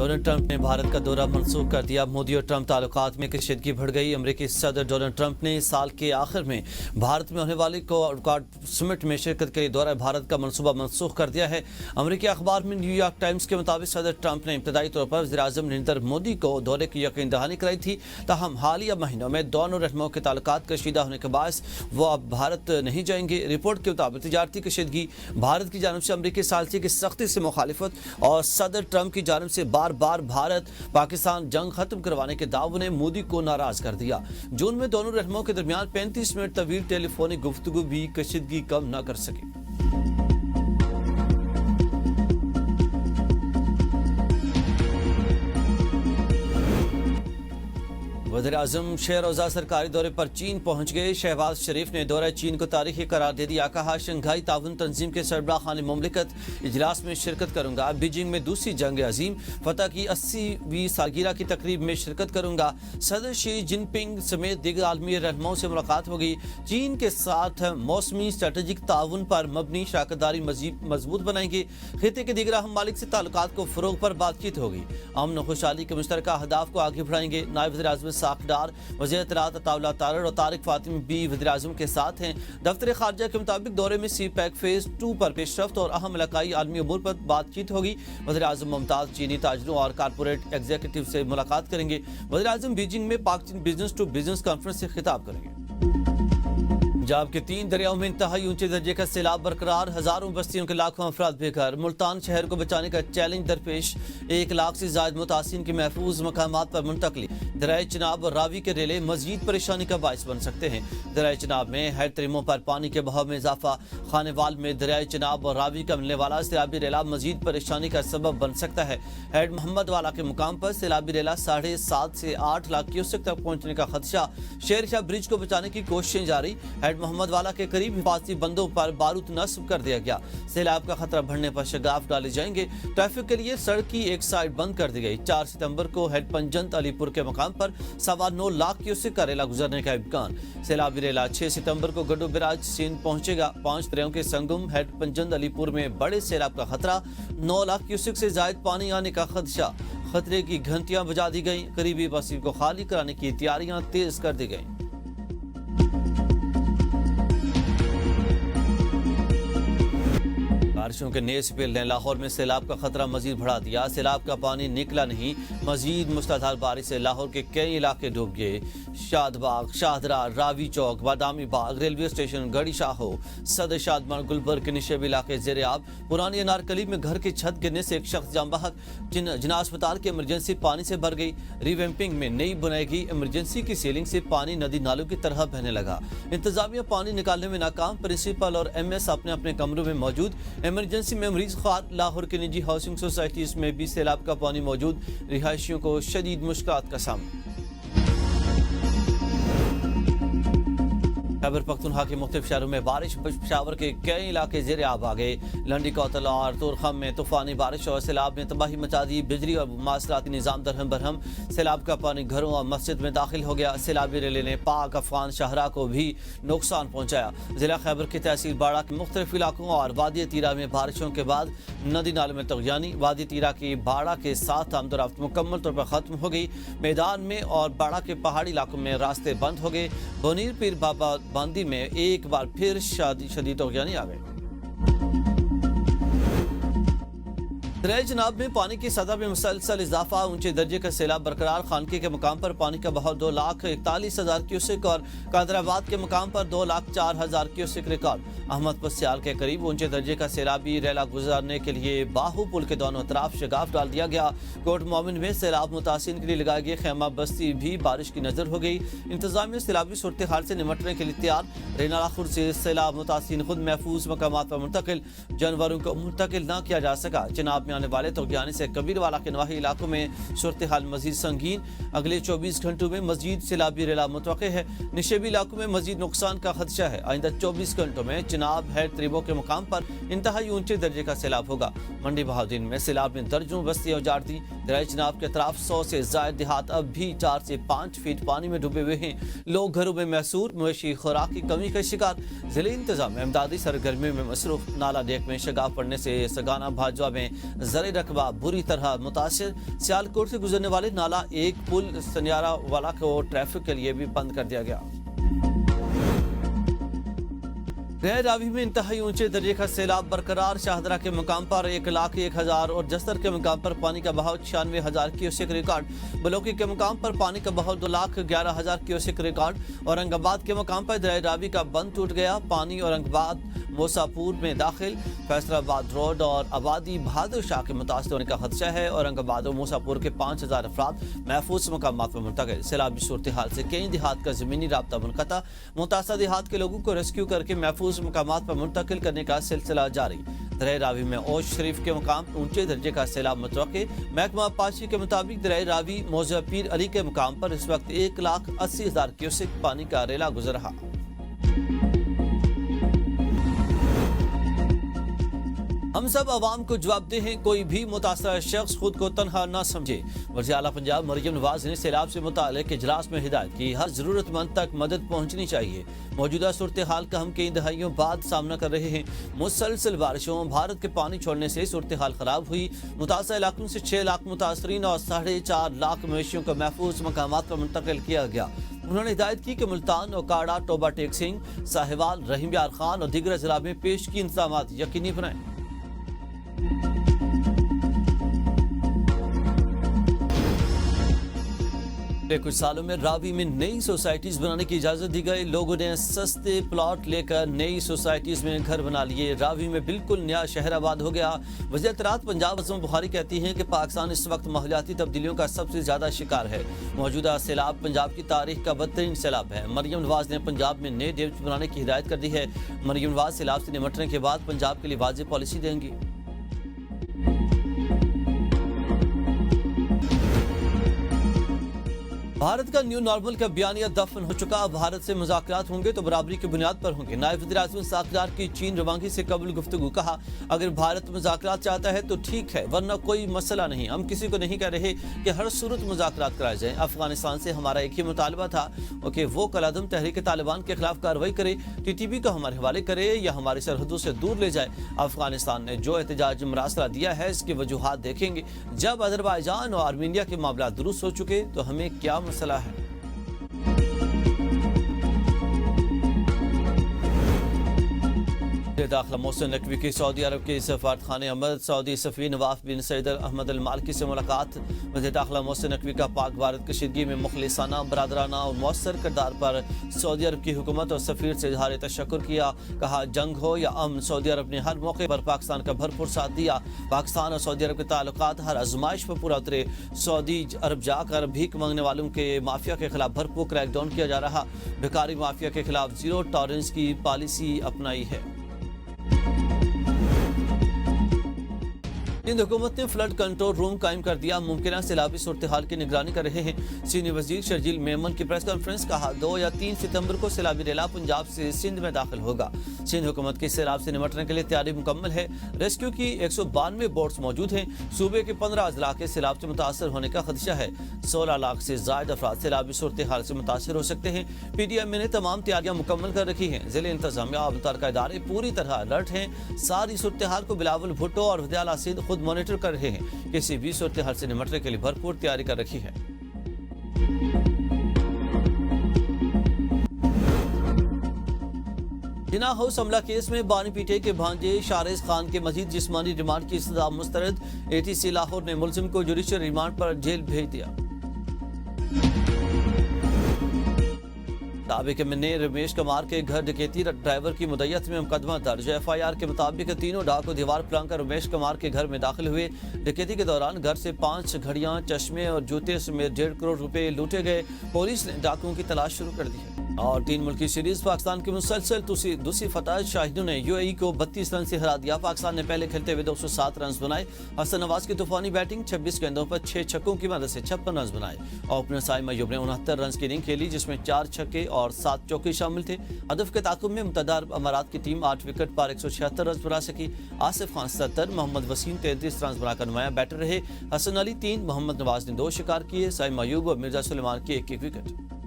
Donald Trump ने भारत का दौरा मनसूख कर दिया। मोदी और ट्रंप ताल्लुकात में कशीदगी बढ़ गई। अमेरिकी सदर डोनाल्ड ट्रंप ने साल के आखिर में भारत में होने वाली कोऑर्ड समिट में शिरकत के लिए दौरा भारत का मनसूबा मनसूख कर दिया है। अमेरिकी अखबार में न्यूयॉर्क टाइम्स के मुताबिक सदर ट्रंप ने इब्तदाई तौर पर वज़ीर-ए-आज़म नरेंद्र मोदी को दौरे की यकीन दहानी कराई थी। ताहम हालिया महीनों में दोनों रहनुमाओं के ताल्लुकात कशीदा होने के बायस वो अब भारत नहीं जाएंगे। रिपोर्ट के मुताबिक तिजारती कशीदगी, भारत की जानिब से अमेरिकी सालसी की सख्ती से मुखालिफत और सदर ट्रंप की जानिब से बार बार भारत पाकिस्तान जंग खत्म करवाने के दावों ने मोदी को नाराज कर दिया। जून में दोनों रहनुमाओं के दरमियान 35 मिनट तवील टेलीफोनिक गुफ्तगू भी कशीदगी कम न कर सकी। वज़ीर-ए-आज़म शेर-ओ-ज़ा सरकारी दौरे पर चीन पहुंच गए। शहबाज शरीफ ने दौरा चीन को तारीखी करार दे दिया। कहा, शंघाई ताउन तंजीम के सरबराह खानी मुमलिकत इजलास में शिरकत करूंगा। बीजिंग में दूसरी जंग अजीम फतह की 80वीं सालगिरह की तकरीब में शिरकत करूंगा। सदर शी जिनपिंग समेत दीगर आलमी रहनुमाओं से मुलाकात होगी। चीन के साथ मौसमी स्ट्रेटेजिक ताउन पर मबनी शराकतदारी मजीद मजबूत बनाएंगे। खिते के दीगर अहम मालिक से ताल्लुकात को फरोग पर बातचीत होगी। अमन और खुशहाली के मुश्तरका अहदाफ को आगे बढ़ाएंगे। नायब वज़ीर-ए-आज़म साकडार, वज़ीर इत्तलात अताउल्लाह तारड़ और तारिक फातिमी भी वज़ीर-ए-आज़म के साथ हैं। दफ्तर खारजा के मुताबिक दौरे में सी पैक फेज 2 पर पेशरफ्त और अहम इलाकाई आलमी अमूर पर बातचीत होगी। वज़ीर-ए-आज़म मुमताज़ चीनी ताजरों और कारपोरेट एग्जीक्यूटिव से मुलाकात करेंगे। वज़ीर-ए-आज़म बीजिंग में पाक चीन बिजनेस टू बिजनेस कॉन्फ्रेंस से खिताब करेंगे। पंजाब के 3 दरियाओं में इंतहाई ऊंचे दर्जे का सैलाब बरकरार, हजारों बस्तियों के लाखों अफराद बेघर। मुल्तान शहर को बचाने का चैलेंज दरपेश, 1 लाख से ज्यादा मुतासिन की महफूज मकामात पर मुंतकली। दरियाए चिनाब और रावी के रेले मजीद परेशानी का बायस बन सकते हैं। दरियाए चिनाब में हेड तरीमों पर पानी के बहाव में इजाफा, खानेवाल में दरियाए चिनाब और रावी का मिलने वाला सैलाबी रेला मजीद परेशानी का सबब बन सकता है। हेड मोहम्मद वाला के मुकाम पर सैलाबी रेला 7.5 से 8 लाख क्यूसेक तक पहुंचने का खदशा। शेर शाह ब्रिज को बचाने की कोशिशें जारी। हेड मोहम्मद वाला के करीब हिफाजती बंदों पर बारूद नस्ब कर दिया गया। सैलाब का खतरा बढ़ने पर शगाफ डाले जाएंगे। ट्रैफिक के लिए सड़क की एक साइड बंद कर दी गई। 4 सितंबर को हेड पंजंत अलीपुर के मकाम पर 9.25 लाख क्यूसेक का रेला गुजरने का इम्कान। सैलाबी रेला 6 सितंबर को गड्डू बिराज सिंध पहुंचेगा। 5 दरियाओं के संगम हेड पंजंत अलीपुर में बड़े सैलाब का खतरा, 9 लाख क्यूसेक से जायद पानी आने का खदशा। खतरे की घंटियां बजा दी गई। करीबी बस्ती को खाली कराने की तैयारियां तेज कर दी गई। बारिशों के नए स्पेल ने लाहौर में सैलाब का खतरा मजीद बढ़ा दिया। सैलाब का पानी निकला नहीं, मजीद मुसलाधार बारिश से लाहौर के कई इलाके डूब गए। शादबाग, शाहदरा, रावी चौक, बादामी बाग, रेलवे स्टेशन, गढ़ी शाहो, सदर शादमान, गुलबर्ग के निशेब इलाके ज़ेरे आब। पुरानी अनारकली में घर की छत गिरने से एक शख्स जाम बहक। जिना अस्पताल की इमरजेंसी पानी से भर गई। रिवैम्पिंग में नई बनाई गई इमरजेंसी की सीलिंग से पानी नदी नालों की तरह बहने लगा। इंतजामिया पानी निकालने में नाकाम। प्रिंसिपल और MS अपने अपने कमरों में मौजूद। इमरजेंसी में मरीज खार। लाहौर के निजी हाउसिंग सोसाइटीज में भी सैलाब का पानी मौजूद। रिहायशियों को शदीद मुश्किलात का सामना। खैबर पख्तूनख्वा के मुख्तलिफ शहरों में बारिश। पेशावर के कई इलाके ज़ेरे आब आ गए। लंडी कोतल और तुरखम में तूफानी बारिश और सैलाब ने तबाही मचा दी। बिजली और मवासलाती निज़ाम दरहम बरहम। सैलाब का पानी घरों और मस्जिद में दाखिल हो गया। सैलाबी रेले ने पाक अफगान शाहरा को भी नुकसान पहुँचाया। जिला खैबर की तहसील बाड़ा के मुख्तलिफ इलाकों और वादी तीरा में बारिशों के बाद नदी नालों में तगयानी। वादी तीरा की बाड़ा के साथ आमदोरफ्त मुकम्मल तौर पर खत्म हो गई। मैदान में और बाड़ा के पहाड़ी इलाकों में रास्ते बंद हो गए। बोनीर पीर बाबा बांदी में एक बार फिर शदीद तगयानी आ गई। दरियाए चिनाब में पानी की सतह में मुसलसल इजाफा, ऊंचे दर्जे का सैलाब बरकरार। खानके के मुकाम पर पानी का बहाव 2,41,000 क्यूसेक और कादराबाद के मुकाम पर 2,04,000 क्यूसेक रिकॉर्ड। अहमदपुर सियाल के करीब ऊंचे दर्जे का सैलाबी रेला गुजरने के लिए बाहू पुल के दोनों तरफ शगाफ डाल दिया गया। कोट मोमिन में सैलाब मुतासिन के लिए लगाई गई खैमा बस्ती भी बारिश की नजर हो गई। इंतजामिया सैलाबी सूरत हाल से निमटने के लिए तैयार। रेनाला खुर्द से सैलाब मुतासिन खुद महफूज मकामात पर मुंतकिल। जानवरों को मुंतकिल न किया जा सका। चिनाब आने वाले तगयानी से कबीरवाला के नवाही इलाकों में सूरत हाल मजीद संगीन। अगले 24 घंटों में मजीद सैलाबी रेला मुतवक्के है। निशेबी इलाकों में मजीद नुकसान का खदशा है। आइंदा 24 घंटों में चिनाब हेड त्रिबो के मुकाम पर इंतहाई ऊंचे दर्जे का सैलाब होगा। मंडी बहाउद्दीन में सैलाब ने दर्जनों बस्तियां उजाड़ दी। दरियाए चिनाब के अतराफ 100 से ज्यादा देहात अब भी 4 से 5 फीट पानी में डूबे हुए हैं। लोग घरों में महसूर मवेशी खुराक की कमी का शिकार। जिले इंतजाम इमदादी सरगर्मी में मसरूफ। नाला डेक में शगाफ पड़ने से सगाना भाजवा में زرعی رقبہ بری طرح متاثر۔ سیالکوٹ سے گزرنے والے نالا ایک پل سنیارہ والا کو ٹریفک کے لیے بھی بند کر دیا گیا۔ رہ راوی میں انتہائی اونچے درجے کا سیلاب برقرار۔ شاہدرہ کے مقام پر 1,01,000 اور جسر کے مقام پر پانی کا بہاؤ 96,000 کیوسک ریکارڈ۔ بلوکی کے مقام پر پانی کا بہاؤ 2,11,000 کیوسک ریکارڈ۔ اورنگ آباد کے مقام پر دریا راوی کا بند ٹوٹ گیا۔ پانی اورنگ آباد موسا پور میں داخل۔ فیصل آباد روڈ اور آبادی بہادر شاہ کے متاثر ہونے کا خدشہ ہے۔ اورنگ آباد اور موسا پور کے 5,000 افراد محفوظ مقامات پر منتقل۔ سیلابی صورتحال سے کئی دیہات کا زمینی رابطہ منقطع۔ متاثرہ دیہات کے لوگوں کو ریسکیو کر کے محفوظ مقامات پر منتقل کرنے کا سلسلہ جاری۔ دریا راوی میں اوش شریف کے مقام اونچے درجے کا سیلاب متوقع۔ محکمہ پاشی کے مطابق دریا راوی موضع پیر علی کے مقام پر اس وقت 1,80,000 کیوسک پانی کا ریلا گزر رہا۔ ہم سب عوام کو جواب دہ ہیں، کوئی بھی متاثرہ شخص خود کو تنہا نہ سمجھے۔ وزیر اعلیٰ پنجاب مریم نواز نے سیلاب سے متعلق اجلاس میں ہدایت کی، ہر ضرورت مند تک مدد پہنچنی چاہیے۔ موجودہ صورتحال کا ہم کئی دہائیوں بعد سامنا کر رہے ہیں۔ مسلسل بارشوں، بھارت کے پانی چھوڑنے سے صورتحال خراب ہوئی۔ متاثرہ علاقوں سے 6 لاکھ متاثرین اور 4.5 لاکھ مویشیوں کو محفوظ مقامات پر منتقل کیا گیا۔ انہوں نے ہدایت کی کہ ملتان، اوکاڑا، ٹوبہ ٹیک سنگھ، ساہیوال، رحیم یار خان اور دیگر اضلاع میں پیشگی انتظامات یقینی بنائیں۔ کچھ سالوں میں راوی میں نئی سوسائٹیز بنانے کی اجازت دی گئی۔ لوگوں نے سستے پلاٹ لے کر نئی سوسائٹیز میں گھر بنا لیے۔ راوی میں بالکل نیا شہر آباد ہو گیا۔ وزیر اطلاعات پنجاب عظم بخاری کہتی ہیں کہ پاکستان اس وقت ماحولیاتی تبدیلیوں کا سب سے زیادہ شکار ہے۔ موجودہ سیلاب پنجاب کی تاریخ کا بدترین سیلاب ہے۔ مریم نواز نے پنجاب میں نئے ڈیمز بنانے کی ہدایت کر دی ہے۔ مریم نواز سیلاب سے نمٹنے کے بعد پنجاب کے لیے واضح پالیسی دیں گی۔ بھارت کا نیو نارمل کا بیانیہ دفن ہو چکا۔ بھارت سے مذاکرات ہوں گے تو برابری کی بنیاد پر ہوں گے۔ نائب وزیر اعظم ساکھدار کی چین روانگی سے قبل گفتگو، کہا اگر بھارت مذاکرات چاہتا ہے تو ٹھیک ہے، ورنہ کوئی مسئلہ نہیں۔ ہم کسی کو نہیں کہہ رہے کہ ہر صورت مذاکرات کرائے جائیں۔ افغانستان سے ہمارا ایک ہی مطالبہ تھا کہ وہ کالعدم تحریک طالبان کے خلاف کارروائی کرے، TTP کو ہمارے حوالے کرے یا ہماری سرحدوں سے دور لے جائے۔ افغانستان نے جو احتجاج مراسلہ دیا ہے اس کی وجوہات دیکھیں گے۔ جب آذربائیجان اور آرمینیا کے معاملات درست ہو چکے تو ہمیں کیا مسئلہ ہے۔ داخلہ محسن نقوی کی سعودی عرب کے سفارت خانے احمد سعودی سفیر نواف بن سعید احمد المالکی سے ملاقات۔ وزیر داخلہ محسن نقوی کا پاک بھارت کشیدگی میں مخلصانہ، برادرانہ اور مؤثر کردار پر سعودی عرب کی حکومت اور سفیر سے اظہار تشکر کیا۔ کہا جنگ ہو یا امن، سعودی عرب نے ہر موقع پر پاکستان کا بھرپور ساتھ دیا۔ پاکستان اور سعودی عرب کے تعلقات ہر آزمائش پر پورا اترے۔ سعودی عرب جا کر بھیک مانگنے والوں کے مافیا کے خلاف بھرپور کریک ڈاؤن کیا جا رہا۔ بھکاری مافیا کے خلاف زیرو ٹالرنس کی پالیسی اپنائی ہے۔ سندھ حکومت نے فلڈ کنٹرول روم قائم کر دیا، ممکنہ سیلابی صورتحال کی نگرانی کر رہے ہیں۔ سینئر وزیر شرجیل میمن کی پریس کانفرنس، کہا 2 یا 3 ستمبر کو سیلابی ریلا پنجاب سے سندھ میں داخل ہوگا۔ سندھ حکومت کی سیلاب سے نمٹنے کے لیے تیاری مکمل ہے۔ ریسکیو کی 192 بوٹس موجود ہیں۔ صوبے کے 15 اضلاع کے سیلاب سے متاثر ہونے کا خدشہ ہے۔ 16 لاکھ سے زائد افراد سیلابی صورتحال سے متاثر ہو سکتے ہیں۔ PDM نے تمام تیاریاں مکمل کر رکھی ہیں۔ ضلع انتظامیہ اور متعلقہ ادارے پوری طرح الرٹ ہیں۔ ساری صورتحال کو بلاول بھٹو اور وزیر اعلیٰ سندھ خود مانیٹر کر رہے ہیں۔ کسی بھی صورتحال سے نمٹنے کے لیے بھرپور تیاری کر رکھی ہے۔ جناح ہاؤس حملہ کیس میں بانی پی ٹی آئی کے بھانجے شارز خان کے مزید جسمانی ریمانڈ کی سزا مسترد۔ ATC لاہور نے ملزم کو جوڈیشل ریمانڈ پر جیل بھیج دیا۔ سابق MNA رمیش کمار کے گھر ڈکیتی ڈرائیور کی مدعیت میں مقدمہ درج۔ FIR کے مطابق تینوں ڈاکو دیوار پلنگ کر رمیش کمار کے گھر میں داخل ہوئے۔ ڈکیتی کے دوران گھر سے 5 گھڑیاں، چشمے اور جوتے سمیت 1.5 کروڑ روپے لوٹے گئے۔ پولیس نے ڈاکوؤں کی تلاش شروع کر دی ہے۔ اور 3 ملکی سیریز پاکستان کی مسلسل دوسری فتح، شاہدوں نے UAE کو 32 رن سے ہرا دیا۔ پاکستان نے پہلے کھیلتے ہوئے 207 رنز بنائے۔ حسن نواز کی طوفانی بیٹنگ، 26 گیندوں پر 6 چھکوں کی مدد سے 56 رنز بنائے۔ اوپنر سائم ایوب نے 69 رنز کی اننگ کھیلی، جس میں 4 چھکے اور 7 چوکے شامل تھے۔ ہدف کے تعاقب میں متحدہ عرب امارات کی ٹیم 8 وکٹ پر 176 رنز بنا سکی۔ آصف خان 70، محمد وسیم 33 رنز بنا کر نمایاں بیٹر رہے۔ حسن علی 3، محمد نواز نے 2 شکار کیے۔ سائم ایوب اور مرزا سلیمان کی 1 وکٹ۔